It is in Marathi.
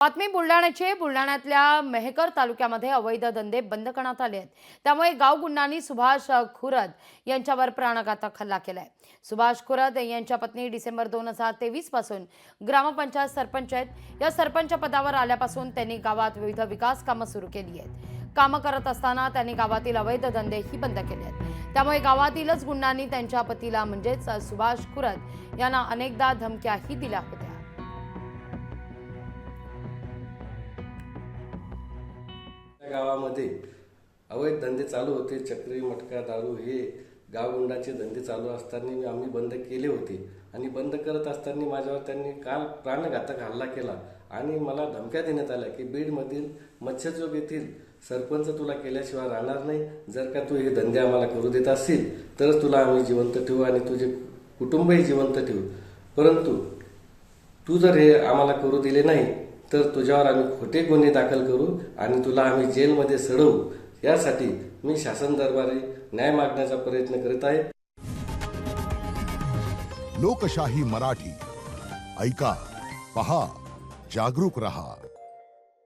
बातमी बुलढाण्याचे बुलढाण्यातल्या मेहकर तालुक्यामध्ये अवैध धंदे बंद करण्यात आले आहेत। त्यामुळे गावगुंडांनी सुभाष खुरद यांच्यावर प्राणघातक हल्ला केलाय। सुभाष खुरद यांच्या पत्नी डिसेंबर 2023 पासून ग्रामपंचायत सरपंच आहेत। या सरपंच पदावर आल्यापासून त्यांनी गावात विविध विकास कामं सुरू केली आहेत। कामं करत असताना त्यांनी गावातील अवैध धंदेही बंद केले आहेत। त्यामुळे गावातीलच गुंडांनी त्यांच्या पतीला म्हणजेच सुभाष खुरद यांना अनेकदा धमक्याही दिल्या होत्या। गावामध्ये अवैध धंदे चालू होते। चक्री, मटका, दारू हे गावगुंडाचे धंदे चालू असताना आम्ही बंद केले होते आणि बंद करत असताना माझ्यावर त्यांनी काल प्राणघातक हल्ला केला आणि मला धमक्या देण्यात आल्या की बीडमधील मत्स्यचौक येथील सरपंच तुला केल्याशिवाय राहणार नाही। जर का तू हे धंदे आम्हाला करू देत असशील तरच तुला आम्ही जिवंत ठेवू आणि तुझे कुटुंबही जिवंत ठेवू, परंतु तू जर हे आम्हाला करू दिले नाही तर तुझ्यावर आम्ही खोटे गुन्हे दाखल करू आणि तुला आम्ही जेलमध्ये सडवू। यासाठी मी शासन दरबारी न्याय मागण्याचा प्रयत्न करीत आहे। लोकशाही मराठी ऐका, पहा, जागरूक रहा।